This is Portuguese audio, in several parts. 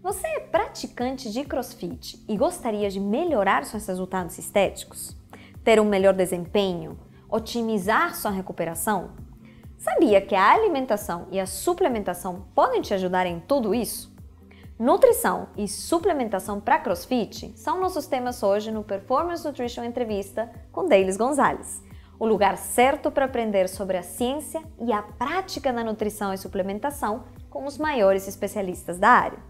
Você é praticante de CrossFit e gostaria de melhorar seus resultados estéticos? Ter um melhor desempenho? Otimizar sua recuperação? Sabia que a alimentação e a suplementação podem te ajudar em tudo isso? Nutrição e suplementação para CrossFit são nossos temas hoje no Performance Nutrition Entrevista com Deilis Gonzalez, o lugar certo para aprender sobre a ciência e a prática da nutrição e suplementação com os maiores especialistas da área.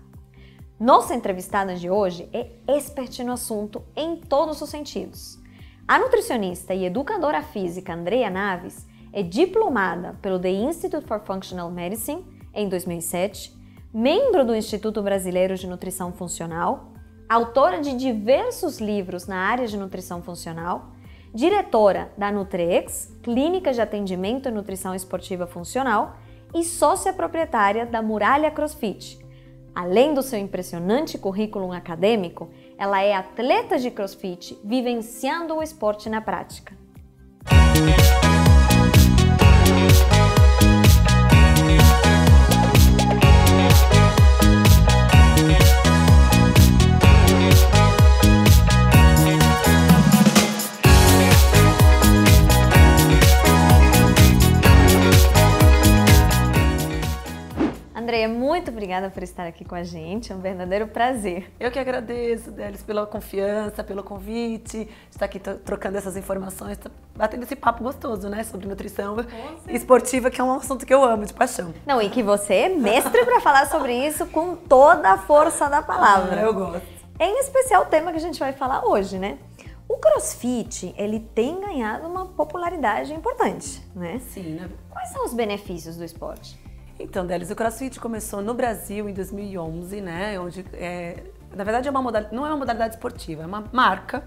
Nossa entrevistada de hoje é expert no assunto em todos os sentidos. A nutricionista e educadora física Andrea Naves é diplomada pelo The Institute for Functional Medicine em 2007, membro do Instituto Brasileiro de Nutrição Funcional, autora de diversos livros na área de nutrição funcional, diretora da Nutrex, Clínica de Atendimento e Nutrição Esportiva Funcional, e sócia proprietária da Muralha CrossFit. Além do seu impressionante currículo acadêmico, ela é atleta de CrossFit, vivenciando o esporte na prática. Andrea, muito obrigada por estar aqui com a gente, é um verdadeiro prazer. Eu que agradeço, Délis, pela confiança, pelo convite, de estar aqui trocando essas informações, batendo esse papo gostoso, né, sobre nutrição esportiva, que é um assunto que eu amo, de paixão. Não, e que você é mestre para falar sobre isso com toda a força da palavra. Eu gosto. Em especial o tema que a gente vai falar hoje, né? O CrossFit, ele tem ganhado uma popularidade importante, né? Sim, né? Quais são os benefícios do esporte? Então, Délis, o CrossFit começou no Brasil em 2011, né? Onde, na verdade, não é uma modalidade esportiva, é uma marca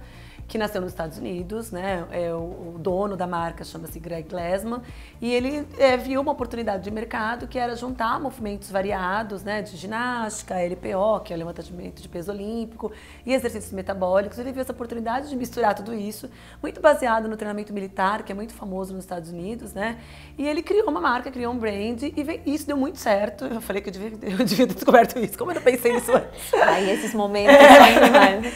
que nasceu nos Estados Unidos, né? O dono da marca chama-se Greg Glassman e ele viu uma oportunidade de mercado que era juntar movimentos variados, né? De ginástica, LPO, que é o levantamento de peso olímpico, e exercícios metabólicos. Ele viu essa oportunidade de misturar tudo isso, muito baseado no treinamento militar, que é muito famoso nos Estados Unidos, né? E ele criou uma marca, criou um brand e isso deu muito certo. Eu falei que eu devia ter descoberto isso. Como eu não pensei nisso antes? Ai, esses momentos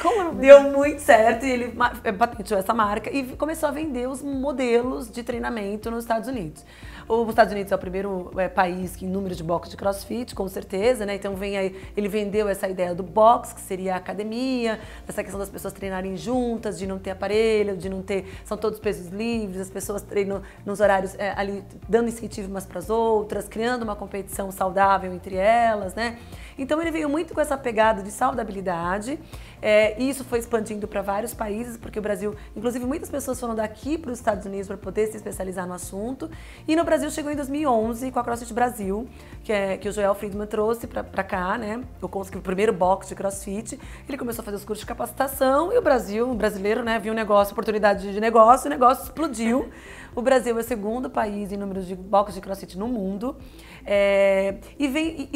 Como deu muito certo e ele patenteou essa marca e começou a vender os modelos de treinamento nos Estados Unidos. Os Estados Unidos é o primeiro país que em número de box de CrossFit, com certeza, né? Então ele vendeu essa ideia do box, que seria a academia, essa questão das pessoas treinarem juntas, de não ter aparelho, de não ter... São todos pesos livres, as pessoas treinam nos horários ali, dando incentivo umas para as outras, criando uma competição saudável entre elas, né? Então ele veio muito com essa pegada de saudabilidade, e isso foi expandindo para vários países, porque o Brasil, inclusive muitas pessoas foram daqui para os Estados Unidos para poder se especializar no assunto, e no Brasil chegou em 2011 com a CrossFit Brasil, que o Joel Friedman trouxe para cá, né? O primeiro box de CrossFit. Ele começou a fazer os cursos de capacitação e o brasileiro, né, viu um negócio, oportunidade de negócio, o negócio explodiu. O Brasil é o segundo país em número de boxes de CrossFit no mundo.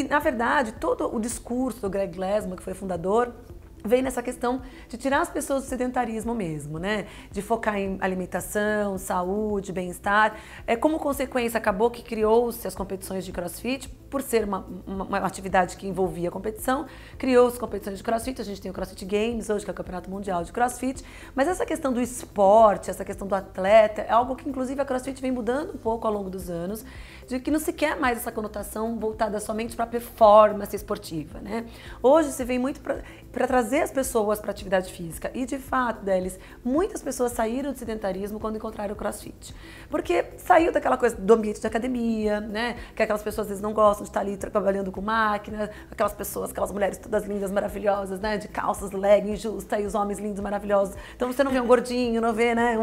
Na verdade, todo o discurso do Greg Glassman, que foi fundador, veio nessa questão de tirar as pessoas do sedentarismo mesmo, né? De focar em alimentação, saúde, bem-estar. Como consequência, acabou que criou-se as competições de CrossFit, por ser uma atividade que envolvia competição, criou-se competições de CrossFit, a gente tem o CrossFit Games hoje, que é o Campeonato Mundial de CrossFit, mas essa questão do esporte, essa questão do atleta, é algo que inclusive a CrossFit vem mudando um pouco ao longo dos anos, de que não se quer mais essa conotação voltada somente para a performance esportiva, né? Hoje se vem muito para trazer as pessoas para a atividade física e, de fato, Délis, muitas pessoas saíram do sedentarismo quando encontraram o CrossFit, porque saiu daquela coisa do ambiente de academia, né? Que aquelas pessoas às vezes não gostam de estar ali trabalhando com máquina, aquelas mulheres todas lindas, maravilhosas, né? De calças, legging justa, e os homens lindos, maravilhosos. Então você não vê um gordinho, não vê, né?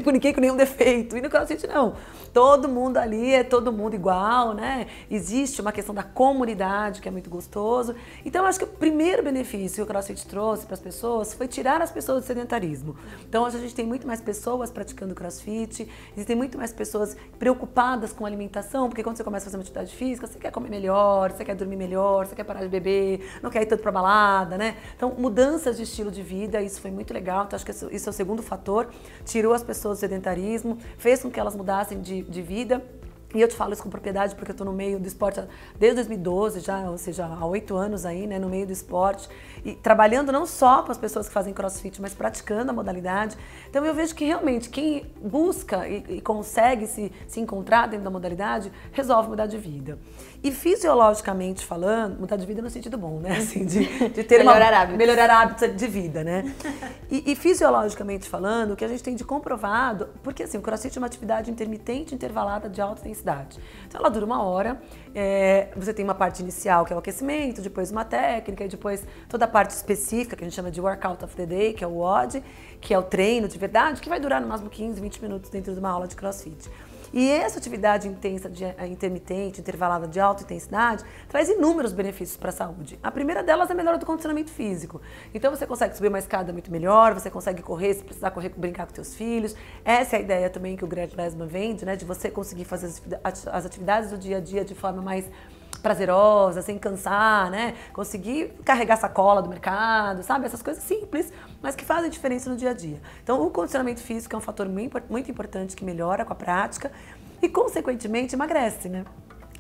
Ninguém com nenhum defeito. E no CrossFit não. Todo mundo ali é todo mundo igual, né? Existe uma questão da comunidade que é muito gostoso. Então eu acho que o primeiro benefício que o CrossFit trouxe para as pessoas foi tirar as pessoas do sedentarismo. Então hoje a gente tem muito mais pessoas praticando CrossFit, existem muito mais pessoas preocupadas com a alimentação, porque quando você começa a fazer uma atividade física, você quer comer melhor, você quer dormir melhor, você quer parar de beber, não quer ir tanto pra balada, né? Então mudanças de estilo de vida, isso foi muito legal. Então acho que isso é o segundo fator, tirou as pessoas do sedentarismo, fez com que elas mudassem de vida. E eu te falo isso com propriedade porque eu estou no meio do esporte desde 2012, já, ou seja, há 8 anos aí, né, no meio do esporte. E trabalhando não só com as pessoas que fazem crossfit, mas praticando a modalidade. Então eu vejo que realmente quem busca e consegue se encontrar dentro da modalidade, resolve mudar de vida. E fisiologicamente falando, mudar de vida no sentido bom, né? Assim, de ter melhorar hábitos de vida, né? E fisiologicamente falando, o que a gente tem de comprovado, porque assim, o crossfit é uma atividade intermitente, intervalada de alta intensidade. Então ela dura 1 hora, você tem uma parte inicial que é o aquecimento, depois uma técnica e depois toda a parte específica que a gente chama de workout of the day, que é o WOD, que é o treino de verdade, que vai durar no máximo 15, 20 minutos dentro de uma aula de crossfit. E essa atividade intensa, intermitente, intervalada de alta intensidade, traz inúmeros benefícios para a saúde. A primeira delas é a melhora do condicionamento físico. Então você consegue subir uma escada muito melhor, você consegue correr, se precisar correr, brincar com seus filhos. Essa é a ideia também que o Greg Glassman vende, né, de você conseguir fazer as atividades do dia a dia de forma mais prazerosa, sem cansar, né? Conseguir carregar sacola do mercado, sabe? Essas coisas simples, mas que fazem diferença no dia a dia. Então, o condicionamento físico é um fator muito importante que melhora com a prática e, consequentemente, emagrece, né?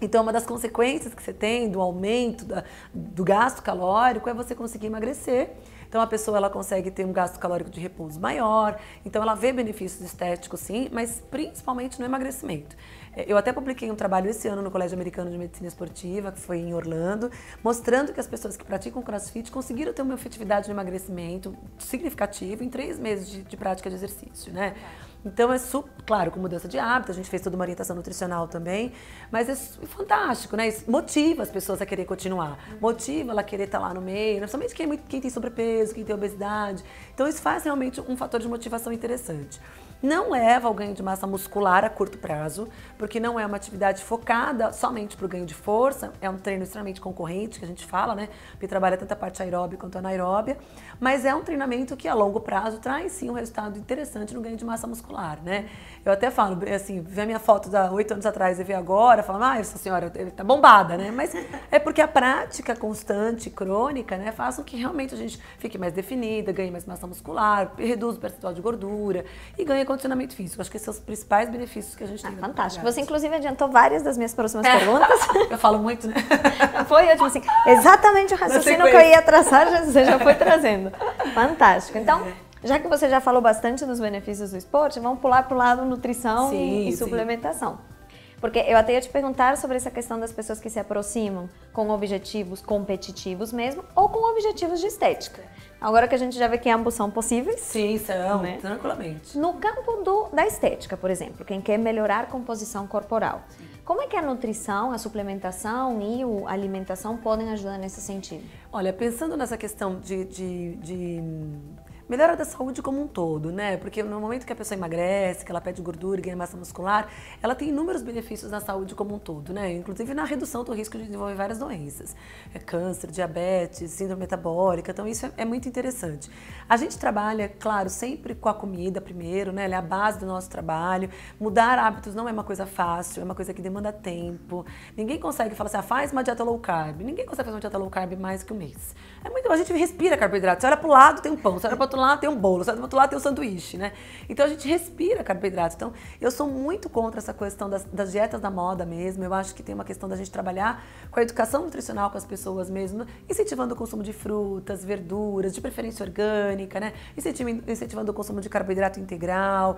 Então, uma das consequências que você tem do aumento do gasto calórico é você conseguir emagrecer. Então, a pessoa ela consegue ter um gasto calórico de repouso maior, então ela vê benefícios estéticos sim, mas principalmente no emagrecimento. Eu até publiquei um trabalho esse ano no Colégio Americano de Medicina Esportiva, que foi em Orlando, mostrando que as pessoas que praticam crossfit conseguiram ter uma efetividade no emagrecimento significativo em 3 meses de prática de exercício, né? Então é claro, com mudança de hábito, a gente fez toda uma orientação nutricional também, mas é fantástico, né? Isso motiva as pessoas a querer continuar, motiva ela a querer estar lá no meio, principalmente quem tem sobrepeso, quem tem obesidade. Então isso faz realmente um fator de motivação interessante. Não leva ao ganho de massa muscular a curto prazo, porque não é uma atividade focada somente para o ganho de força, é um treino extremamente concorrente, que a gente fala, né? Porque trabalha tanto a parte aeróbica quanto a anaeróbia, mas é um treinamento que a longo prazo traz sim um resultado interessante no ganho de massa muscular, né? Eu até falo, assim, ver a minha foto de 8 anos atrás e ver agora, falo, essa senhora tá bombada, né? Mas é porque a prática constante, crônica, né, faz com que realmente a gente fique mais definida, ganhe mais massa muscular, reduz o percentual de gordura e ganhe condicionamento físico. Acho que esses são os principais benefícios que a gente tem. Fantástico. Você, inclusive, adiantou várias das minhas próximas perguntas. Eu falo muito, né? Foi ótimo, assim, exatamente o raciocínio que eu ia traçar, você já foi trazendo. Fantástico. Então, já que você já falou bastante dos benefícios do esporte, vamos pular para o lado nutrição e suplementação. Porque eu até ia te perguntar sobre essa questão das pessoas que se aproximam com objetivos competitivos mesmo ou com objetivos de estética. Agora que a gente já vê que ambos são possíveis. Sim, são, né? Tranquilamente. No campo da estética, por exemplo, quem quer melhorar a composição corporal, como é que a nutrição, a suplementação e a alimentação podem ajudar nesse sentido? Olha, pensando nessa questão de melhora da saúde como um todo, né? Porque no momento que a pessoa emagrece, que ela perde gordura e ganha massa muscular, ela tem inúmeros benefícios na saúde como um todo, né? Inclusive na redução do risco de desenvolver várias doenças. Câncer, diabetes, síndrome metabólica, então isso é muito interessante. A gente trabalha, claro, sempre com a comida primeiro, né? Ela é a base do nosso trabalho. Mudar hábitos não é uma coisa fácil, é uma coisa que demanda tempo. Ninguém consegue falar assim, faz uma dieta low carb. Ninguém consegue fazer uma dieta low carb mais que um mês. A gente respira carboidrato. Você olha pro lado, tem um pão. Você olha pro outro lado, tem um bolo. Você olha pro outro lado, tem um sanduíche, né? Então a gente respira carboidrato. Então eu sou muito contra essa questão das dietas da moda mesmo. Eu acho que tem uma questão da gente trabalhar com a educação nutricional com as pessoas mesmo, incentivando o consumo de frutas, verduras, de preferência orgânica, né? Incentivando o consumo de carboidrato integral,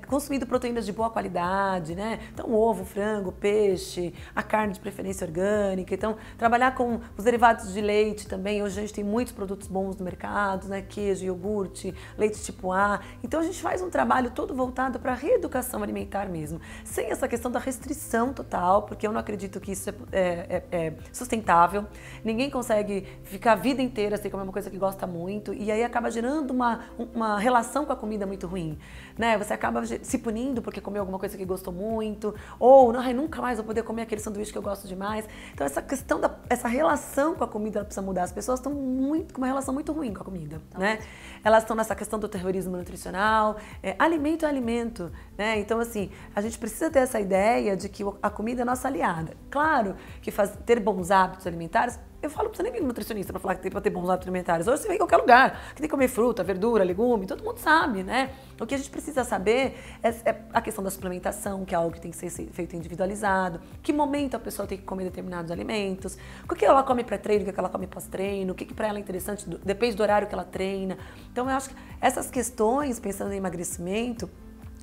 consumindo proteínas de boa qualidade, né? Então ovo, frango, peixe, a carne de preferência orgânica. Então trabalhar com os derivados de leite também. Hoje a gente tem muitos produtos bons no mercado, né? Queijo, iogurte, leite tipo A. Então a gente faz um trabalho todo voltado para a reeducação alimentar mesmo, sem essa questão da restrição total, porque eu não acredito que isso é sustentável. Ninguém consegue ficar a vida inteira sem comer uma coisa que gosta muito e aí acaba gerando uma relação com a comida muito ruim, né? Você acaba se punindo porque comeu alguma coisa que gostou muito, ou nunca mais vou poder comer aquele sanduíche que eu gosto demais. Então essa questão essa relação com a comida ela precisa mudar. As pessoas estão com uma relação muito ruim com a comida, né? Elas estão nessa questão do terrorismo nutricional. Alimento é alimento, né? Então assim, a gente precisa ter essa ideia de que a comida é nossa aliada. Claro que ter bons hábitos alimentares eu falo, não precisa nem vir nutricionista para falar que tem para ter bons hábitos alimentares. Hoje você vem em qualquer lugar, que tem que comer fruta, verdura, legume, todo mundo sabe, né? O que a gente precisa saber é a questão da suplementação, que é algo que tem que ser feito individualizado, que momento a pessoa tem que comer determinados alimentos, o que ela come pré-treino, o que ela come pós-treino, o que para ela é interessante, depende do horário que ela treina. Então eu acho que essas questões, pensando em emagrecimento,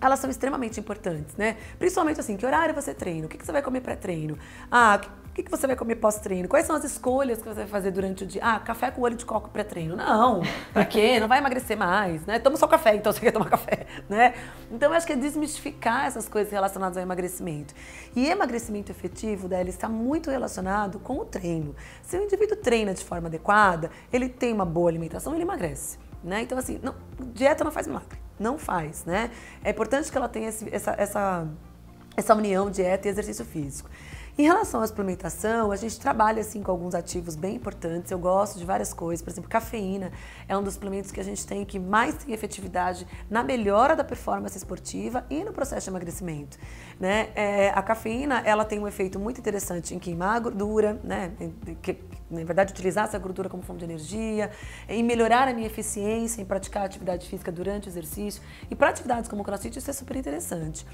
elas são extremamente importantes, né? Principalmente assim, que horário você treina? O que você vai comer pré-treino? O que você vai comer pós-treino? Quais são as escolhas que você vai fazer durante o dia? Café com olho de coco pré-treino. Não, pra quê? Não vai emagrecer mais, né? Toma só café, então você quer tomar café, né? Então eu acho que é desmistificar essas coisas relacionadas ao emagrecimento. E emagrecimento efetivo, Délia, está muito relacionado com o treino. Se o indivíduo treina de forma adequada, ele tem uma boa alimentação, ele emagrece, né? Então assim, dieta não faz milagre. Não faz, né? É importante que ela tenha essa união dieta e exercício físico. Em relação à suplementação, a gente trabalha assim com alguns ativos bem importantes. Eu gosto de várias coisas, por exemplo, cafeína é um dos suplementos que a gente tem que mais tem efetividade na melhora da performance esportiva e no processo de emagrecimento, né? A cafeína, ela tem um efeito muito interessante em queimar a gordura, né? Na verdade, utilizar essa gordura como fonte de energia, em melhorar a minha eficiência em praticar atividade física durante o exercício. E para atividades como o CrossFit, isso é super interessante.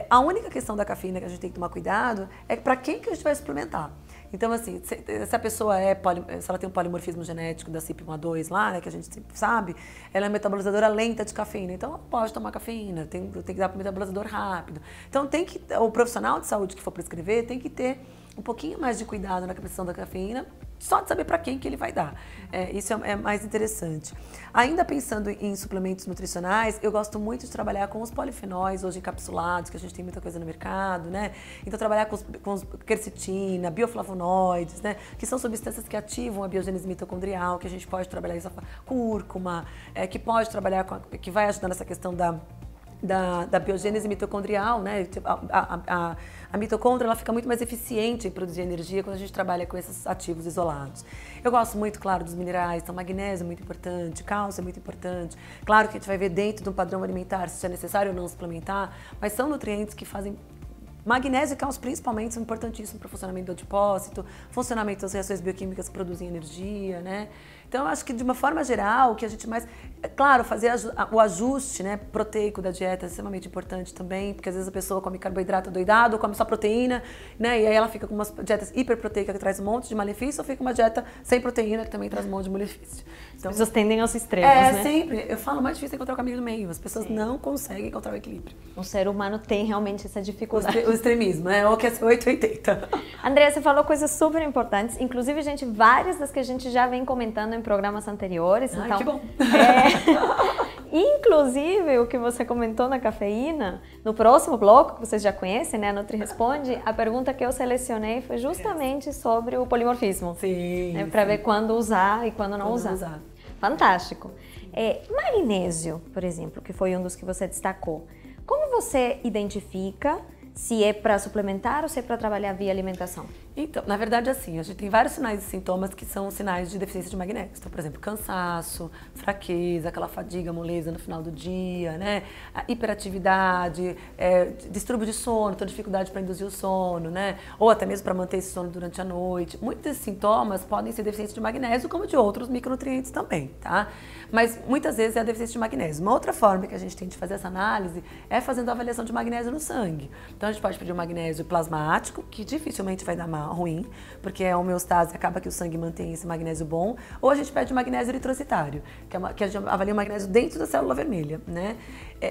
A única questão da cafeína que a gente tem que tomar cuidado é para quem que a gente vai suplementar. Então, assim, se a pessoa se ela tem um polimorfismo genético da CYP1A2 lá, né, que a gente sempre sabe, ela é metabolizadora lenta de cafeína. Então, ela pode tomar cafeína, tem que dar para o metabolizador rápido. Então, o profissional de saúde que for prescrever tem que ter um pouquinho mais de cuidado na questão da cafeína, só de saber para quem que ele vai dar. Isso é mais interessante. Ainda pensando em suplementos nutricionais, eu gosto muito de trabalhar com os polifenóis, hoje encapsulados, que a gente tem muita coisa no mercado, né? Então, trabalhar com quercetina, bioflavonoides, né? Que são substâncias que ativam a biogênese mitocondrial, que a gente pode trabalhar isso, cúrcuma, que pode trabalhar que vai ajudar nessa questão da biogênese mitocondrial, né? A mitocôndria ela fica muito mais eficiente em produzir energia quando a gente trabalha com esses ativos isolados. Eu gosto muito, claro, dos minerais, então magnésio é muito importante, cálcio é muito importante. Claro que a gente vai ver dentro de um padrão alimentar se é necessário ou não suplementar, mas são nutrientes que fazem... Magnésio e cálcio, principalmente, são importantíssimos para o funcionamento do adipócito, funcionamento das reações bioquímicas que produzem energia, né? Então, eu acho que, de uma forma geral, o que a gente mais... Claro, fazer o ajuste, né, proteico da dieta é extremamente importante também, porque às vezes a pessoa come carboidrato doidado, ou come só proteína, né? E aí ela fica com umas dietas hiperproteicas que traz um monte de malefício, ou fica uma dieta sem proteína que também traz um monte de malefício. Então, as pessoas tendem aos extremos, né? Sempre. Eu falo, mais difícil é encontrar o caminho do meio. As pessoas não conseguem encontrar o equilíbrio. O ser humano tem realmente essa dificuldade. O extremismo, né? Ou quer ser 880. Andréa, você falou coisas super importantes, inclusive, gente, várias das que a gente já vem comentando em programas anteriores. Ai, então, que bom! Inclusive, o que você comentou na cafeína, no próximo bloco, que vocês já conhecem, né, a Nutri Responde, a pergunta que eu selecionei foi justamente sobre o polimorfismo. Sim. Né, para ver quando usar e quando não usar. Fantástico. Magnésio, por exemplo, que foi um dos que você destacou. Como você identifica se é para suplementar ou se é para trabalhar via alimentação? Então, na verdade, assim, a gente tem vários sinais e sintomas que são sinais de deficiência de magnésio. Então, por exemplo, cansaço, fraqueza, aquela fadiga, moleza no final do dia, né? A hiperatividade, distúrbio de sono, então dificuldade para induzir o sono, né? Ou até mesmo para manter esse sono durante a noite. Muitos desses sintomas podem ser deficiência de magnésio, como de outros micronutrientes também, tá? Mas muitas vezes é a deficiência de magnésio. Uma outra forma que a gente tem de fazer essa análise é fazendo a avaliação de magnésio no sangue. Então, a gente pode pedir um magnésio plasmático, que dificilmente vai dar ruim, porque a homeostase acaba que o sangue mantém esse magnésio bom, ou a gente pede o magnésio eritrocitário, que a gente avalia o magnésio dentro da célula vermelha, né?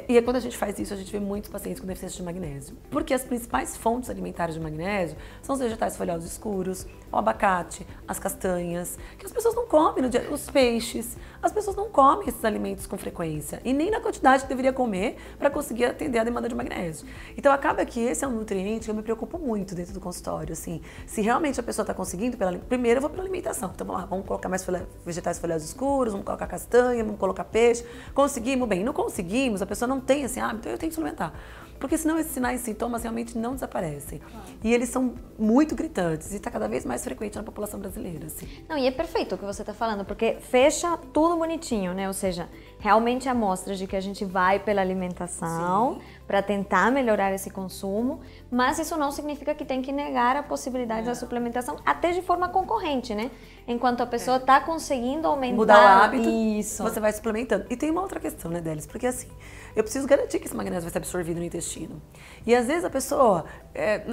E quando a gente faz isso, a gente vê muitos pacientes com deficiência de magnésio, porque as principais fontes alimentares de magnésio são os vegetais folhosos escuros, o abacate, as castanhas, que as pessoas não comem no dia, os peixes, as pessoas não comem esses alimentos com frequência, e nem na quantidade que deveria comer para conseguir atender a demanda de magnésio. Então acaba que esse é um nutriente que eu me preocupo muito dentro do consultório, assim, se realmente a pessoa está conseguindo, primeiro eu vou pela alimentação, então vamos colocar mais vegetais folhosos escuros, vamos colocar castanha, vamos colocar peixe, conseguimos, bem, não conseguimos, a pessoa não tem esse hábito, eu tenho que suplementar. Porque senão esses sinais e sintomas realmente não desaparecem. E eles são muito gritantes e está cada vez mais frequente na população brasileira. Assim. Não, e é perfeito o que você está falando, porque fecha tudo bonitinho, né? Ou seja, realmente amostra de que a gente vai pela alimentação para tentar melhorar esse consumo, mas isso não significa que tem que negar a possibilidade da suplementação, até de forma concorrente, né? Enquanto a pessoa está conseguindo aumentar... Mudar o hábito, isso. Você vai suplementando. E tem uma outra questão, né, Délis? Porque assim, eu preciso garantir que esse magnésio vai ser absorvido no intestino. E às vezes a pessoa,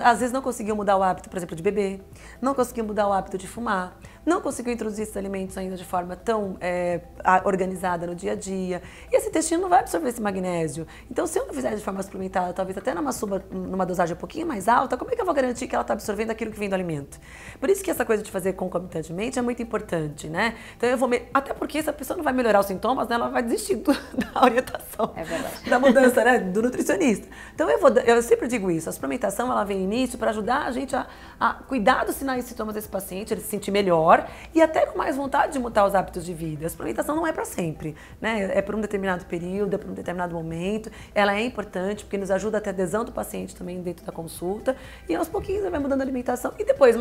às vezes não conseguiu mudar o hábito, por exemplo, de beber, não conseguiu mudar o hábito de fumar, não conseguiu introduzir esses alimentos ainda de forma tão organizada no dia a dia. E esse intestino não vai absorver esse magnésio. Então, se eu não fizer de forma suplementada, talvez até numa dosagem um pouquinho mais alta, como é que eu vou garantir que ela está absorvendo aquilo que vem do alimento? Por isso que essa coisa de fazer concomitantemente é muito importante, né? Então, até porque se a pessoa não vai melhorar os sintomas, né, ela vai desistir da orientação. É verdade. Da mudança, né, do nutricionista. Então, eu sempre digo isso, a suplementação, ela vem início para ajudar a gente a cuidar dos sinais e sintomas desse paciente, ele se sentir melhor e até com mais vontade de mudar os hábitos de vida. A suplementação não é para sempre, né? É por um determinado período, é por um determinado momento. Ela é importante porque nos ajuda a ter adesão do paciente também dentro da consulta e aos pouquinhos vai mudando a alimentação e depois,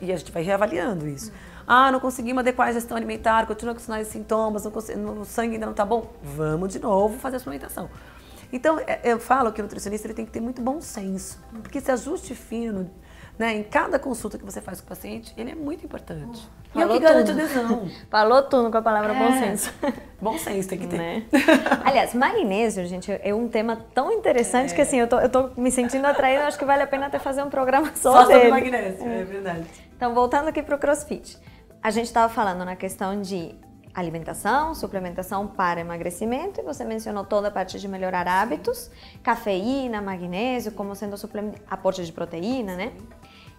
e a gente vai reavaliando isso. Não conseguimos adequar a gestão alimentar, continua com sinais e sintomas, o sangue ainda não está bom. Vamos de novo fazer a suplementação. Então, eu falo que o nutricionista ele tem que ter muito bom senso, porque esse ajuste fino, né, em cada consulta que você faz com o paciente, ele é muito importante. E é o que garante adesão. Falou tudo com a palavra bom senso. Bom senso tem que ter. Né? Aliás, magnésio, gente, é um tema tão interessante que assim, eu tô me sentindo atraída, acho que vale a pena até fazer um programa só dele. Sobre magnésio, é verdade. Então, voltando aqui pro CrossFit. A gente estava falando na questão de alimentação, suplementação para emagrecimento, e você mencionou toda a parte de melhorar hábitos, cafeína, magnésio, como sendo aporte de proteína, né?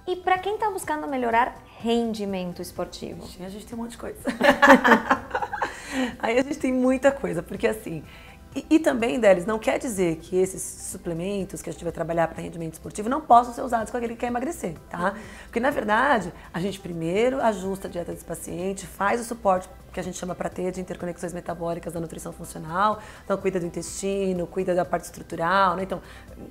E para quem está buscando melhorar rendimento esportivo? A gente tem um monte de coisa. Aí a gente tem muita coisa, porque assim... E também, Délis, não quer dizer que esses suplementos que a gente vai trabalhar para rendimento esportivo não possam ser usados com aquele que quer emagrecer, tá? Porque, na verdade, a gente primeiro ajusta a dieta desse paciente, faz o suporte que a gente chama para ter de interconexões metabólicas da nutrição funcional, então cuida do intestino, cuida da parte estrutural, né? Então,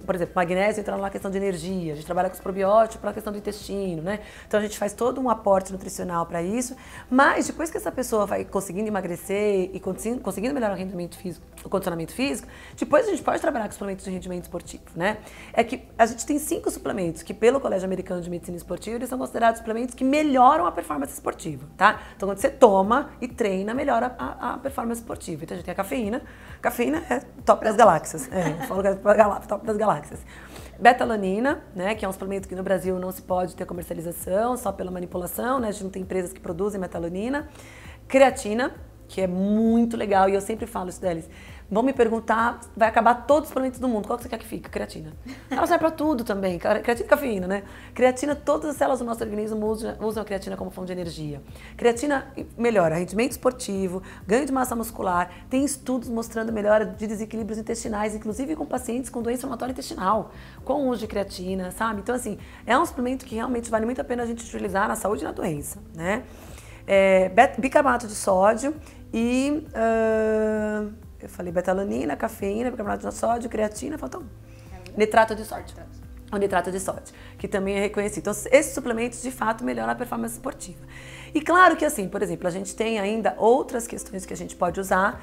por exemplo, magnésio entra na questão de energia, a gente trabalha com os probióticos para a questão do intestino, né? Então a gente faz todo um aporte nutricional para isso, mas depois que essa pessoa vai conseguindo emagrecer e conseguindo melhorar o rendimento físico, o condicionamento físico, depois a gente pode trabalhar com suplementos de rendimento esportivo, né? É que a gente tem 5 suplementos que pelo Colégio Americano de Medicina Esportiva, eles são considerados suplementos que melhoram a performance esportiva, tá? Então quando você toma e treina, melhora a performance esportiva. Então a gente tem a cafeína. Cafeína é top das galáxias. Eu falo que é top das galáxias. Betalanina, né, que é um suplemento que no Brasil não se pode ter comercialização, só pela manipulação, né? A gente não tem empresas que produzem betalanina. Creatina, que é muito legal, e eu sempre falo isso deles. Vão me perguntar, vai acabar todos os suplementos do mundo, qual que você quer que fique? Creatina. Ela serve pra tudo também, creatina e cafeína, né? Creatina, todas as células do nosso organismo usam a creatina como fonte de energia. Creatina melhora rendimento esportivo, ganho de massa muscular, tem estudos mostrando melhora de desequilíbrios intestinais, inclusive com pacientes com doença inflamatória intestinal, com o uso de creatina, sabe? Então, assim, é um suplemento que realmente vale muito a pena a gente utilizar na saúde e na doença, né? Bicarbonato de sódio e... eu falei betalanina, cafeína, bicarbonato de sódio, creatina, faltou nitrato de sódio. O nitrato de sódio, que também é reconhecido. Então, esses suplementos, de fato, melhoram a performance esportiva. E claro que, assim, por exemplo, a gente tem ainda outras questões que a gente pode usar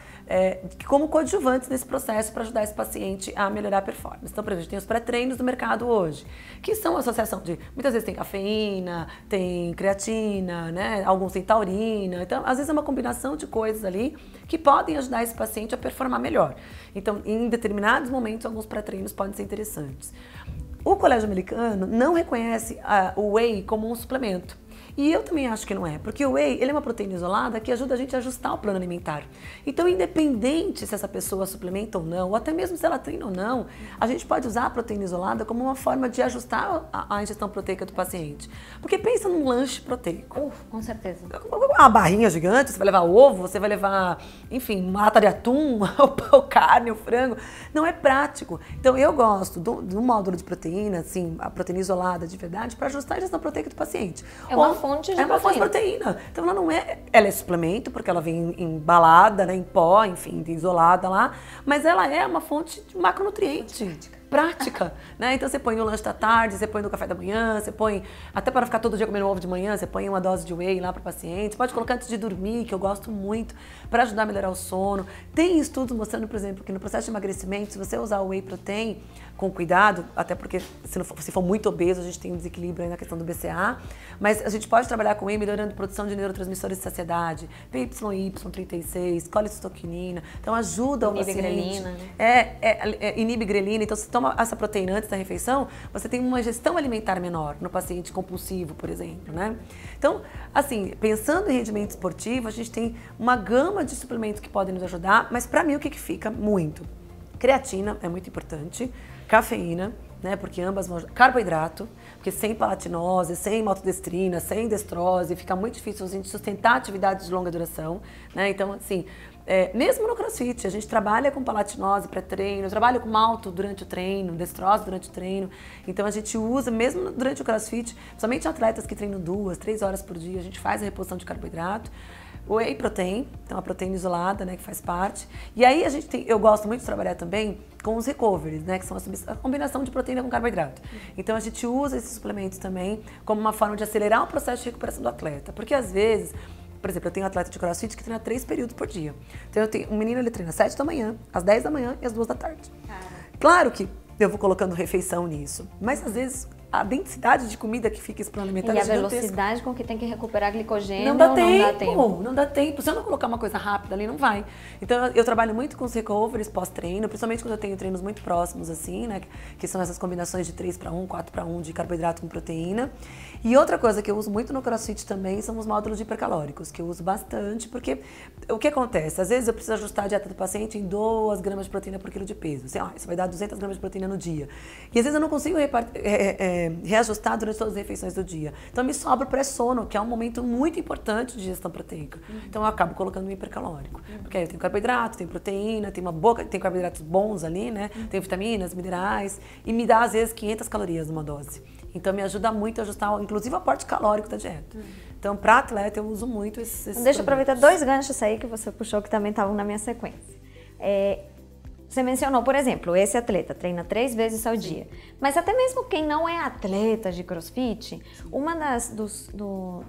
como coadjuvantes nesse processo para ajudar esse paciente a melhorar a performance. Então, por exemplo, a gente tem os pré-treinos do mercado hoje, que são a associação de, muitas vezes tem cafeína, tem creatina, né? Alguns têm taurina. Então, às vezes é uma combinação de coisas ali que podem ajudar esse paciente a performar melhor. Então, em determinados momentos, alguns pré-treinos podem ser interessantes. O Colégio Americano não reconhece o whey como um suplemento. E eu também acho que não é, porque o whey ele é uma proteína isolada que ajuda a gente a ajustar o plano alimentar. Então, independente se essa pessoa suplementa ou não, ou até mesmo se ela treina ou não, a gente pode usar a proteína isolada como uma forma de ajustar a ingestão proteica do paciente. Porque pensa num lanche proteico. Com certeza. Uma barrinha gigante, você vai levar ovo, você vai levar, enfim, uma lata de atum, ou carne, ou frango. Não é prático. Então, eu gosto do módulo de proteína, assim, a proteína isolada de verdade, para ajustar a ingestão proteica do paciente. É uma fonte de proteína. Então ela não é, ela é suplemento porque ela vem embalada, né, em pó, enfim, isolada lá, mas ela é uma fonte de macronutriente. prática, né? Então você põe no lanche da tarde, você põe no café da manhã, você põe, até para ficar todo dia comendo ovo de manhã, você põe uma dose de whey lá para o paciente, pode colocar antes de dormir, que eu gosto muito, para ajudar a melhorar o sono. Tem estudos mostrando, por exemplo, que no processo de emagrecimento, se você usar o whey protein com cuidado, até porque se for muito obeso, a gente tem um desequilíbrio aí na questão do BCA, mas a gente pode trabalhar com whey melhorando a produção de neurotransmissores de saciedade, PYY36, colicistoquinina, então ajuda o paciente. Inibe grelina, né? Inibe grelina, então se toma essa proteína antes da refeição, você tem uma gestão alimentar menor no paciente compulsivo, por exemplo, né? Então, assim, pensando em rendimento esportivo, a gente tem uma gama de suplementos que podem nos ajudar, mas para mim o que fica muito? Creatina é muito importante, cafeína, né, porque ambas vão... Carboidrato, porque sem palatinose, sem maltodestrina, sem destrose, fica muito difícil a gente sustentar atividades de longa duração, né? Então, assim, mesmo no CrossFit, a gente trabalha com palatinose pré-treino, trabalha com malto durante o treino, destrose durante o treino. Então, a gente usa, mesmo durante o CrossFit, somente atletas que treinam 2, 3 horas por dia, a gente faz a reposição de carboidrato. O whey protein, então a proteína isolada, né, que faz parte. E aí a gente eu gosto muito de trabalhar também com os recoveries, né, que são a combinação de proteína com carboidrato. Então a gente usa esses suplementos também como uma forma de acelerar o processo de recuperação do atleta. Porque às vezes, por exemplo, eu tenho um atleta de CrossFit que treina 3 períodos por dia. Então eu tenho um menino, ele treina às 7 da manhã, às 10 da manhã e às 2 da tarde. Claro que eu vou colocando refeição nisso, mas às vezes a densidade de comida que fica esse plano alimentar e é a gigantesca. velocidade com que tem que recuperar glicogênio não dá tempo. Se eu não colocar uma coisa rápida ali, não vai. Então eu trabalho muito com os recoveries pós-treino, principalmente quando eu tenho treinos muito próximos assim, né, que são essas combinações de 3-1, 4-1 de carboidrato com proteína. E outra coisa que eu uso muito no CrossFit também são os módulos hipercalóricos, que eu uso bastante, porque o que acontece? Às vezes eu preciso ajustar a dieta do paciente em 2 gramas de proteína por quilo de peso. Assim, isso vai dar 200 gramas de proteína no dia. E às vezes eu não consigo reajustar durante todas as refeições do dia. Então me sobra o pré-sono, que é um momento muito importante de digestão proteica. Então eu acabo colocando um hipercalórico. Porque aí eu tenho carboidrato, tenho proteína, tem carboidratos bons ali, né? Tenho vitaminas, minerais, e me dá às vezes 500 calorias numa dose. Então me ajuda muito a ajustar, inclusive, o aporte calórico da dieta. Então, para atleta, eu uso muito esses Deixa eu aproveitar 2 ganchos aí que você puxou, que também estavam na minha sequência. Você mencionou, por exemplo, esse atleta treina 3 vezes ao dia. Mas até mesmo quem não é atleta de CrossFit,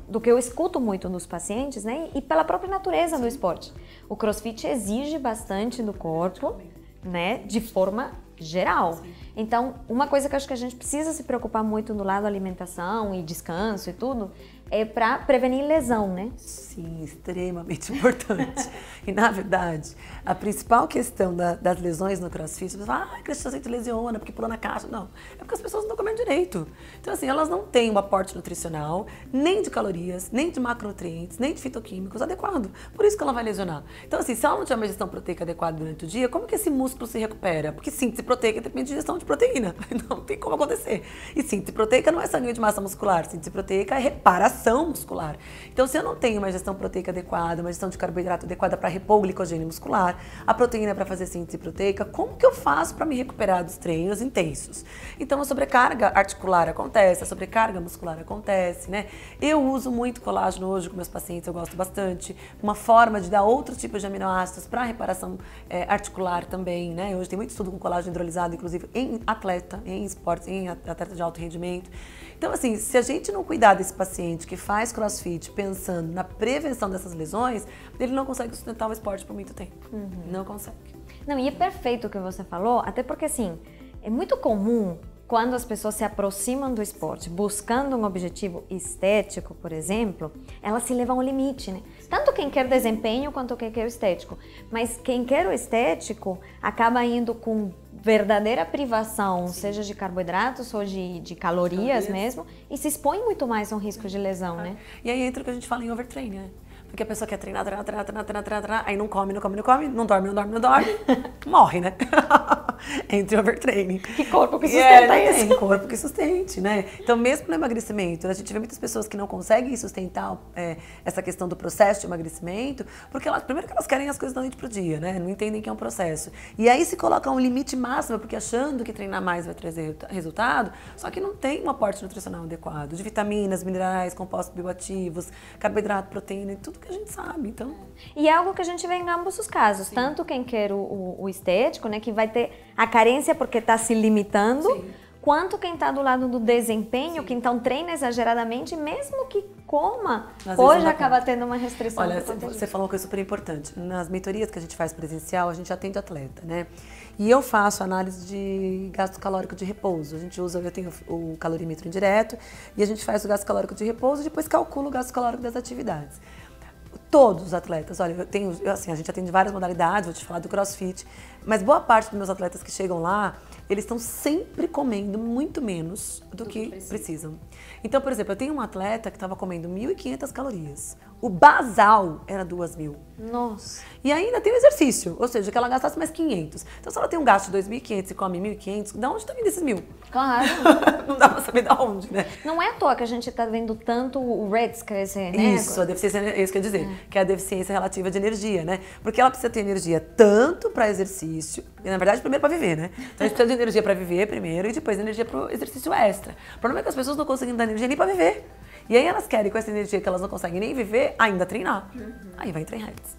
do que eu escuto muito nos pacientes, né, e pela própria natureza do esporte, o CrossFit exige bastante do corpo, né, de forma geral. Então, uma coisa que eu acho que a gente precisa se preocupar muito no lado da alimentação e descanso e tudo, é para prevenir lesão, né? Sim, extremamente importante. E, na verdade, a principal questão das lesões no CrossFit, você fala, a Cristiane se lesiona porque pulou na caixa. Não, é porque as pessoas não estão comendo direito. Então, assim, elas não têm um aporte nutricional, nem de calorias, nem de macronutrientes, nem de fitoquímicos adequado. Por isso que ela vai lesionar. Então, assim, se ela não tiver uma gestão proteica adequada durante o dia, como que esse músculo se recupera? Porque síntese proteica depende de gestão de proteína. Não tem como acontecer. E síntese proteica não é ganho de massa muscular. Síntese proteica é reparação muscular. Então, se eu não tenho uma gestão proteica adequada, uma gestão de carboidrato adequada para repor o glicogênio muscular, a proteína para fazer síntese proteica, como que eu faço para me recuperar dos treinos intensos? Então, a sobrecarga articular acontece, a sobrecarga muscular acontece, né? Eu uso muito colágeno hoje com meus pacientes, eu gosto bastante. Uma forma de dar outros tipos de aminoácidos para reparação articular também, né? Hoje tem muito estudo com colágeno hidrolisado, inclusive em atleta, em esportes, em atleta de alto rendimento. Então, assim, se a gente não cuidar desse paciente que faz CrossFit pensando na prevenção dessas lesões, ele não consegue sustentar o esporte por muito tempo. Não consegue. Não, e é perfeito o que você falou, até porque, assim, é muito comum quando as pessoas se aproximam do esporte buscando um objetivo estético, por exemplo, elas se levam ao limite, né? Tanto quem quer desempenho quanto quem quer o estético. Mas quem quer o estético acaba indo com verdadeira privação, seja de carboidratos ou de calorias mesmo, e se expõe muito mais a um risco de lesão, né? E aí entra o que a gente fala em overtraining, né? Porque a pessoa quer treinar, aí não come, não dorme, morre, né? Entre overtraining. Que corpo que sustenta isso? Tem corpo que sustente, né? Então, mesmo no emagrecimento, a gente vê muitas pessoas que não conseguem sustentar essa questão do processo de emagrecimento, porque primeiro que elas querem as coisas da noite pro dia, né? Não entendem que é um processo. E aí se coloca um limite máximo, porque achando que treinar mais vai trazer resultado, só que não tem um aporte nutricional adequado, de vitaminas, minerais, compostos bioativos, carboidrato, proteína, e tudo que a gente sabe, então... E é algo que a gente vê em ambos os casos, tanto quem quer o estético, né, que vai ter A carência porque está se limitando, Sim. quanto quem está do lado do desempenho, que então treina exageradamente, mesmo que coma, Às vezes hoje não dá acaba conta. tendo uma restrição. Olha, por conta você disso. falou uma coisa super importante. Nas mentorias que a gente faz presencial, a gente atende atleta, né? E eu faço análise de gasto calórico de repouso. A gente usa, eu tenho o calorímetro indireto e a gente faz o gasto calórico de repouso e depois calcula o gasto calórico das atividades. Todos os atletas, olha, assim, a gente atende várias modalidades, vou te falar do CrossFit, mas boa parte dos meus atletas que chegam lá, eles estão sempre comendo muito menos do que precisam. Então, por exemplo, eu tenho um atleta que estava comendo 1.500 calorias. O basal era 2.000. Nossa. E ainda tem o exercício, ou seja, que ela gastasse mais 500. Então, se ela tem um gasto de 2.500 e come 1.500, de onde está vindo esses 1.000? Claro. Não dá pra saber de onde, né? Não é à toa que a gente está vendo tanto o REDS crescer, né? Isso, a deficiência, é isso que eu ia dizer, que é a deficiência relativa de energia, né? Porque ela precisa ter energia tanto para exercício, e na verdade primeiro para viver, né? Então a gente precisa de energia para viver primeiro e depois energia para o exercício extra. O problema é que as pessoas não conseguem dar energia nem para viver. E aí elas querem, com essa energia que elas não conseguem nem viver, ainda treinar. Aí vai entrar em REDS.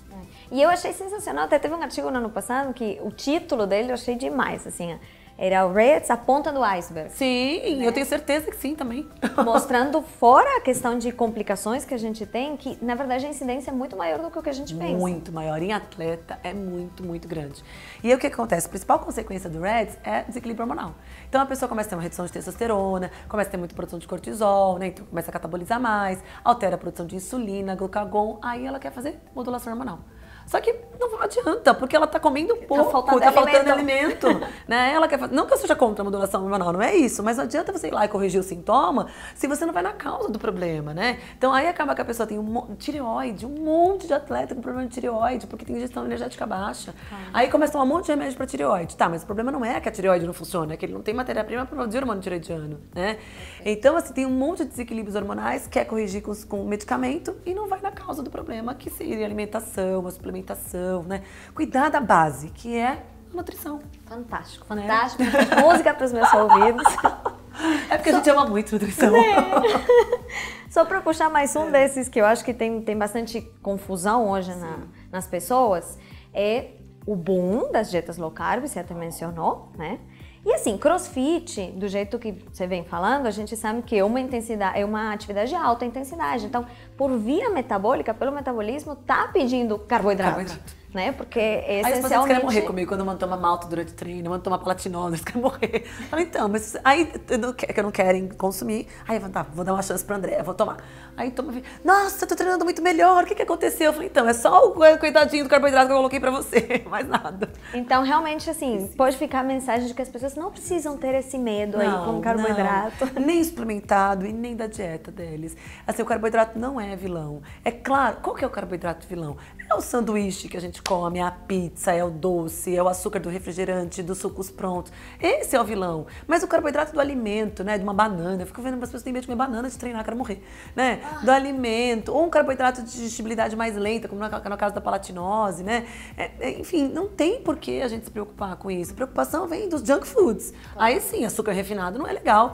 E eu achei sensacional, até teve um artigo no ano passado que o título dele eu achei demais, assim, era o REDS, a ponta do iceberg. Sim, eu tenho certeza que sim também. Mostrando fora a questão de complicações que a gente tem, que na verdade a incidência é muito maior do que o que a gente pensa. Muito maior. Em atleta é muito, muito grande. E aí o que acontece? A principal consequência do REDS é desequilíbrio hormonal. Então a pessoa começa a ter uma redução de testosterona, começa a ter muita produção de cortisol, né? Então começa a catabolizar mais, altera a produção de insulina, glucagon, aí ela quer fazer modulação hormonal. Só que não adianta, porque ela tá comendo pouco, tá faltando alimento, né? Ela quer fazer, não que eu seja contra a modulação hormonal, não é isso, mas não adianta você ir lá e corrigir o sintoma se você não vai na causa do problema, né? Então aí acaba que a pessoa tem tireoide, um monte de atleta com problema de tireoide, porque tem ingestão energética baixa. Aí começa a tomar um monte de remédio para tireoide. Tá, mas o problema não é que a tireoide não funciona, é que ele não tem matéria-prima para produzir hormônio tireoidiano, né? Então, assim, tem um monte de desequilíbrios hormonais, quer corrigir com medicamento e não vai na causa do problema, que seria a alimentação, a suplementação, né? Cuidar da base, que é a nutrição. Fantástico, fantástico. Música para os meus ouvidos. É porque a gente ama muito nutrição. Só para puxar mais um desses que eu acho que tem bastante confusão hoje nas pessoas, é o boom das dietas low carb, você até mencionou, né? E assim, CrossFit, do jeito que você vem falando, a gente sabe que é uma atividade de alta intensidade. Então, por via metabólica, pelo metabolismo, tá pedindo carboidrato. Né? Porque Aí as pessoas essencialmente... querem morrer comigo quando eu toma malto durante o treino, eu toma palatinol, eles querem morrer. Eu falo, então, mas aí que não querem consumir, aí eu falo, tá, vou dar uma chance pra André, vou tomar. Aí toma, nossa, eu tô treinando muito melhor, o que aconteceu? Eu falei, então, é só o coitadinho do carboidrato que eu coloquei pra você, mais nada. Então, realmente, assim, pode ficar a mensagem de que as pessoas não precisam ter esse medo aí com o carboidrato. Não, nem suplementado e nem da dieta deles. Assim, o carboidrato não é vilão. É claro, qual que é o carboidrato vilão? É o sanduíche que a gente come, é a pizza, é o doce, é o açúcar do refrigerante, dos sucos prontos. Esse é o vilão. Mas o carboidrato do alimento, né, de uma banana, eu fico vendo as pessoas que têm medo de comer banana, de treinar, quero morrer, né? Do alimento, ou um carboidrato de digestibilidade mais lenta, como no caso da palatinose, né? Enfim, não tem por que a gente se preocupar com isso. A preocupação vem dos junk foods. Aí sim, açúcar refinado não é legal,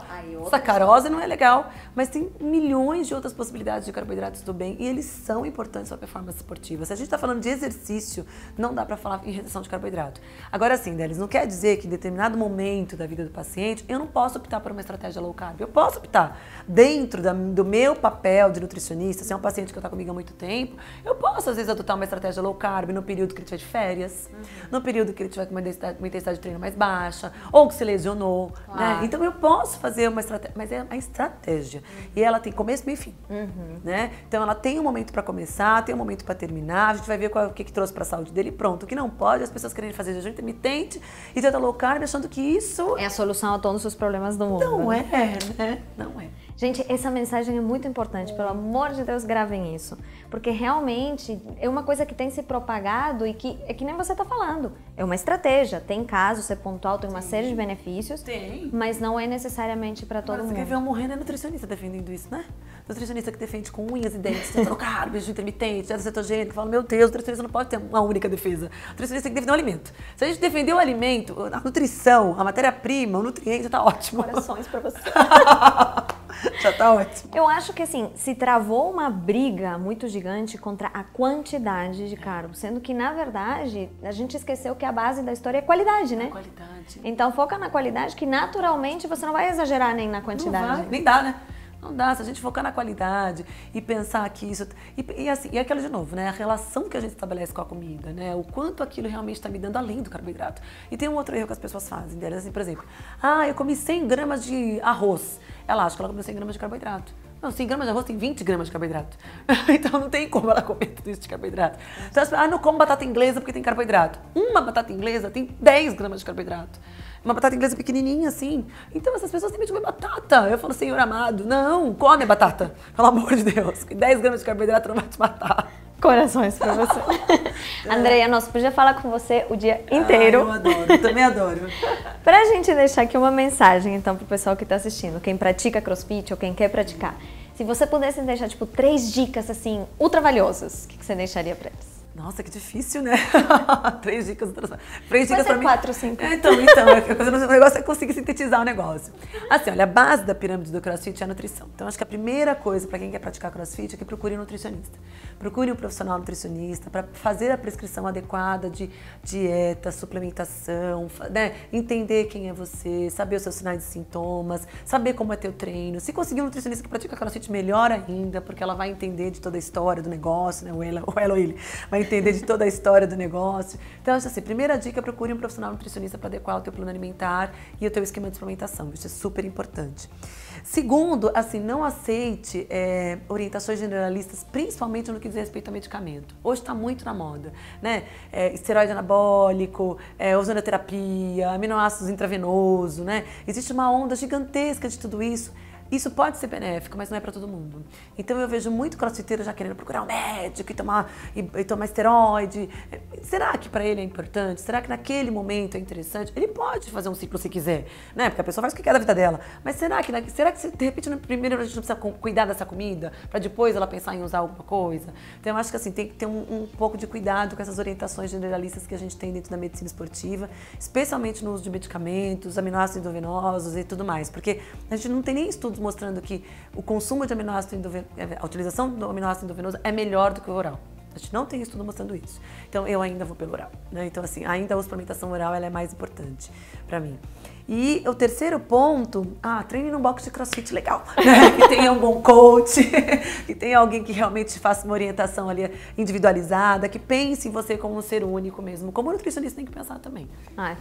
sacarose não é legal, mas tem milhões de outras possibilidades de carboidratos do bem e eles são importantes para a performance esportiva. Se a gente está falando de exercício, não dá para falar em redução de carboidrato. Agora sim, Delis, não quer dizer que em determinado momento da vida do paciente eu não posso optar por uma estratégia low carb. Eu posso optar dentro do meu papel de nutricionista, se é um paciente que está comigo há muito tempo, eu posso às vezes adotar uma estratégia low carb no período que ele estiver de férias, no período que ele tiver com uma intensidade de treino mais baixa, ou que se lesionou, né? Então eu posso fazer uma estratégia, mas é a estratégia. E ela tem começo, meio e fim, né? Então ela tem um momento para começar, tem um momento para terminar, a gente vai ver o que trouxe para a saúde dele, pronto. O que não pode, as pessoas querem fazer jejum intermitente e dieta low carb achando que isso é a solução a todos os problemas do mundo. Não é, né? Não é. Gente, essa mensagem é muito importante, pelo amor de Deus, gravem isso. Porque realmente é uma coisa que tem se propagado e que é que nem você está falando. É uma estratégia, tem casos, é pontual, tem uma série de benefícios, mas não é necessariamente para todo mundo. Você quer ver eu morrendo, é nutricionista defendendo isso, né? Nutricionista que defende com unhas e dentes, dieta carbo, jejum intermitente, dieta cetogênica, fala, meu Deus, o nutricionista não pode ter uma única defesa. O nutricionista tem que defender o alimento. Se a gente defender o alimento, a nutrição, a matéria-prima, o nutriente, tá ótimo. Corações para você. Já tá ótimo. Eu acho que assim, se travou uma briga muito gigante contra a quantidade de carbo, sendo que, na verdade, a gente esqueceu que a base da história é qualidade, né? Qualidade. Então foca na qualidade, que naturalmente você não vai exagerar nem na quantidade. Não vai, nem dá, né? Não dá, se a gente focar na qualidade e pensar que isso... E aquilo de novo, né? A relação que a gente estabelece com a comida, né? O quanto aquilo realmente está me dando além do carboidrato. E tem um outro erro que as pessoas fazem, delas, assim, por exemplo, eu comi 100 gramas de arroz. Ela acha que ela comeu 100 gramas de carboidrato. Não, 100 gramas de arroz tem 20 gramas de carboidrato. Então não tem como ela comer tudo isso de carboidrato. Então as pessoas, não como batata inglesa porque tem carboidrato. Uma batata inglesa tem 10 gramas de carboidrato. Uma batata inglesa pequenininha assim. Então essas pessoas têm medo de comer batata. Eu falo, Senhor amado, não, come a batata. Pelo amor de Deus, 10 gramas de carboidrato não vai te matar. Corações pra você. Andreia, nossa, podia falar com você o dia inteiro. Eu adoro, eu também adoro. Pra gente deixar aqui uma mensagem, então, pro pessoal que tá assistindo, quem pratica CrossFit ou quem quer praticar. Se você pudesse deixar, tipo, 3 dicas, assim, ultra valiosas, o que você deixaria pra eles? Nossa, que difícil, né? 3 dicas. 3 dicas pra mim. 4, 5. Então, o negócio é conseguir sintetizar o negócio. Assim, olha, a base da pirâmide do CrossFit é a nutrição. Então, acho que a primeira coisa para quem quer praticar CrossFit é que procure um nutricionista. Procure um profissional nutricionista para fazer a prescrição adequada de dieta, suplementação, né? Entender quem é você, saber os seus sinais e sintomas, saber como é teu treino. Se conseguir um nutricionista que pratica CrossFit, melhor ainda, porque ela vai entender de toda a história do negócio, né? Ou ela ou ele vai entender de toda a história do negócio. Então, assim, primeira dica, procure um profissional nutricionista para adequar o teu plano alimentar e o teu esquema de suplementação. Isso é super importante. Segundo, assim, não aceite orientações generalistas, principalmente no que diz respeito a medicamento. Hoje está muito na moda, né? Esteroide anabólico, ozonoterapia, aminoácidos intravenoso, né? Existe uma onda gigantesca de tudo isso. Isso pode ser benéfico, mas não é para todo mundo. Então eu vejo muito crossfiteiro já querendo procurar um médico e tomar esteroide. Será que para ele é importante? Será que naquele momento é interessante? Ele pode fazer um ciclo se quiser, né? Porque a pessoa faz o que quer da vida dela. Mas será que de repente primeiro a gente não precisa cuidar dessa comida para depois ela pensar em usar alguma coisa? Então eu acho que assim tem que ter um pouco de cuidado com essas orientações generalistas que a gente tem dentro da medicina esportiva, especialmente no uso de medicamentos, aminoácidos endovenosos e tudo mais, porque a gente não tem nem estudos mostrando que o consumo de aminoácido endovenoso, a utilização do aminoácido endovenoso é melhor do que o oral. A gente não tem estudo mostrando isso. Então, eu ainda vou pelo oral, né? Então, assim, ainda a suplementação oral ela é mais importante para mim. E o terceiro ponto, treine num box de CrossFit legal, né? Que tenha um bom coach, que tenha alguém que realmente faça uma orientação ali individualizada, que pense em você como um ser único mesmo, como o nutricionista tem que pensar também.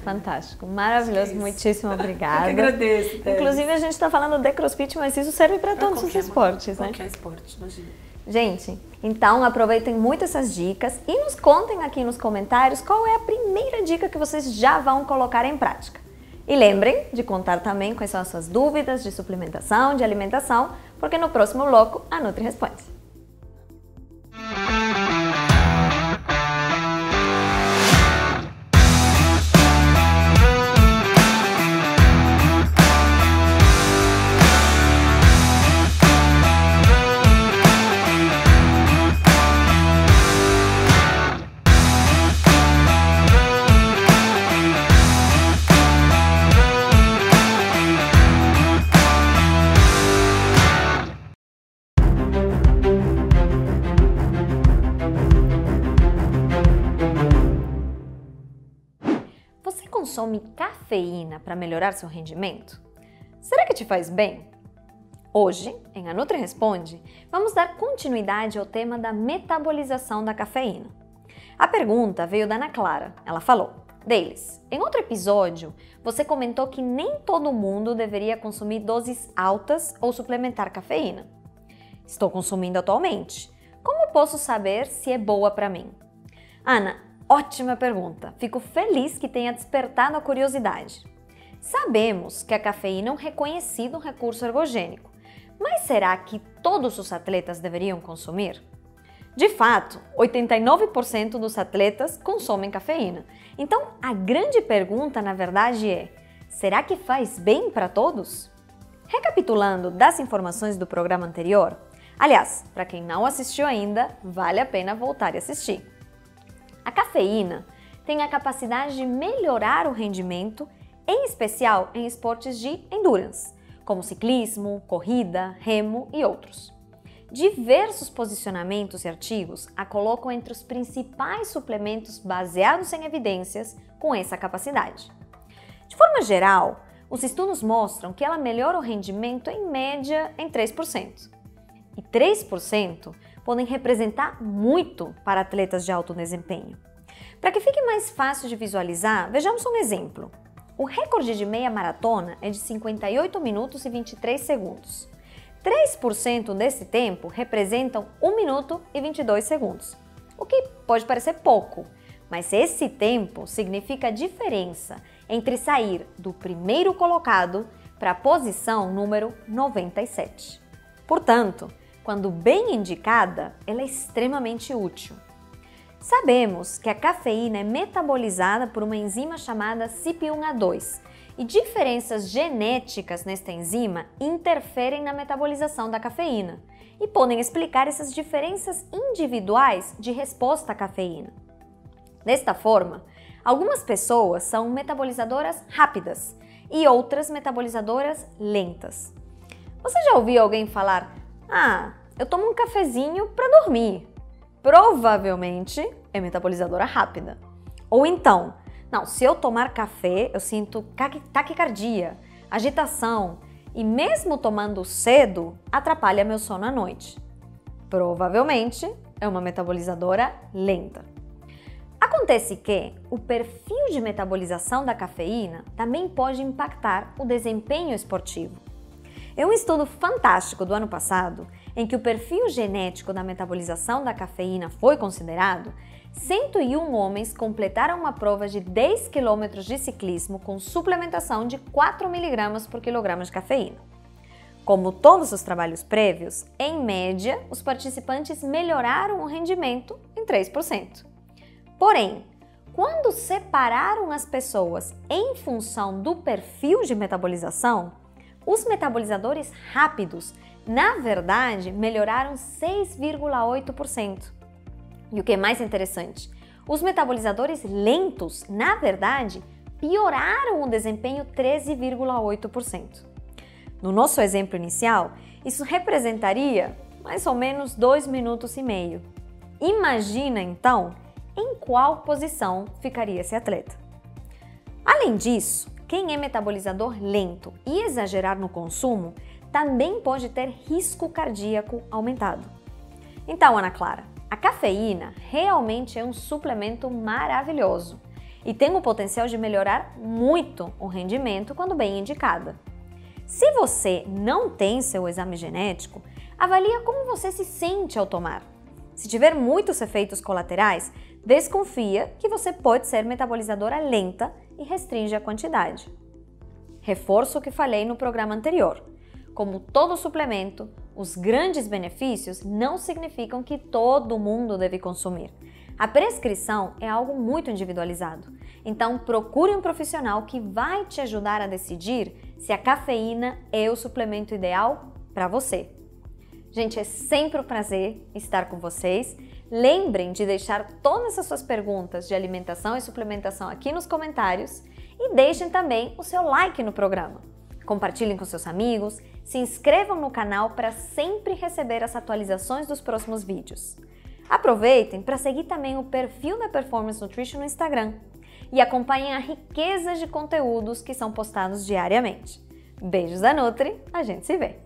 Fantástico, maravilhoso, muitíssimo obrigada. Eu que agradeço. Inclusive, a gente está falando de CrossFit, mas isso serve para todos os esportes, né? Qualquer esporte, imagina. Gente, então aproveitem muito essas dicas e nos contem aqui nos comentários qual é a primeira dica que vocês já vão colocar em prática. E lembrem de contar também quais são as suas dúvidas de suplementação, de alimentação, porque no próximo bloco a Nutri responde. Consome cafeína para melhorar seu rendimento? Será que te faz bem? Hoje, em A Nutri Responde, vamos dar continuidade ao tema da metabolização da cafeína. A pergunta veio da Ana Clara. Ela falou: Deles, em outro episódio, você comentou que nem todo mundo deveria consumir doses altas ou suplementar cafeína. Estou consumindo atualmente. Como posso saber se é boa para mim? Ana, ótima pergunta. Fico feliz que tenha despertado a curiosidade. Sabemos que a cafeína é um reconhecido recurso ergogênico, mas será que todos os atletas deveriam consumir? De fato, 89% dos atletas consomem cafeína. Então, a grande pergunta, na verdade, é: será que faz bem para todos? Recapitulando das informações do programa anterior, aliás, para quem não assistiu ainda, vale a pena voltar e assistir. A cafeína tem a capacidade de melhorar o rendimento, em especial em esportes de endurance, como ciclismo, corrida, remo e outros. Diversos posicionamentos e artigos a colocam entre os principais suplementos baseados em evidências com essa capacidade. De forma geral, os estudos mostram que ela melhora o rendimento em média em 3%. E 3% podem representar muito para atletas de alto desempenho. Para que fique mais fácil de visualizar, vejamos um exemplo. O recorde de meia maratona é de 58 minutos e 23 segundos. 3% desse tempo representam 1 minuto e 22 segundos, o que pode parecer pouco, mas esse tempo significa a diferença entre sair do primeiro colocado para a posição número 97. Portanto, quando bem indicada, ela é extremamente útil. Sabemos que a cafeína é metabolizada por uma enzima chamada CYP1A2 e diferenças genéticas nesta enzima interferem na metabolização da cafeína e podem explicar essas diferenças individuais de resposta à cafeína. Desta forma, algumas pessoas são metabolizadoras rápidas e outras metabolizadoras lentas. Você já ouviu alguém falar: eu tomo um cafezinho para dormir? Provavelmente é metabolizadora rápida. Ou então, se eu tomar café, eu sinto taquicardia, agitação e mesmo tomando cedo, atrapalha meu sono à noite. Provavelmente é uma metabolizadora lenta. Acontece que o perfil de metabolização da cafeína também pode impactar o desempenho esportivo. Em um estudo fantástico do ano passado, em que o perfil genético da metabolização da cafeína foi considerado, 101 homens completaram uma prova de 10 km de ciclismo com suplementação de 4 mg por quilograma de cafeína. Como todos os trabalhos prévios, em média, os participantes melhoraram o rendimento em 3%. Porém, quando separaram as pessoas em função do perfil de metabolização, os metabolizadores rápidos, na verdade, melhoraram 6,8%. E o que é mais interessante, os metabolizadores lentos, na verdade, pioraram o desempenho 13,8%. No nosso exemplo inicial, isso representaria mais ou menos 2,5 minutos. Imagina, então, em qual posição ficaria esse atleta. Além disso, quem é metabolizador lento e exagerar no consumo também pode ter risco cardíaco aumentado. Então, Ana Clara, a cafeína realmente é um suplemento maravilhoso e tem o potencial de melhorar muito o rendimento quando bem indicada. Se você não tem seu exame genético, avalie como você se sente ao tomar. Se tiver muitos efeitos colaterais, desconfia que você pode ser metabolizadora lenta e restringe a quantidade. Reforço o que falei no programa anterior. Como todo suplemento, os grandes benefícios não significam que todo mundo deve consumir. A prescrição é algo muito individualizado, então procure um profissional que vai te ajudar a decidir se a cafeína é o suplemento ideal para você. Gente, é sempre um prazer estar com vocês. Lembrem de deixar todas as suas perguntas de alimentação e suplementação aqui nos comentários e deixem também o seu like no programa. Compartilhem com seus amigos, se inscrevam no canal para sempre receber as atualizações dos próximos vídeos. Aproveitem para seguir também o perfil da Performance Nutrition no Instagram e acompanhem a riqueza de conteúdos que são postados diariamente. Beijos da Nutri, a gente se vê!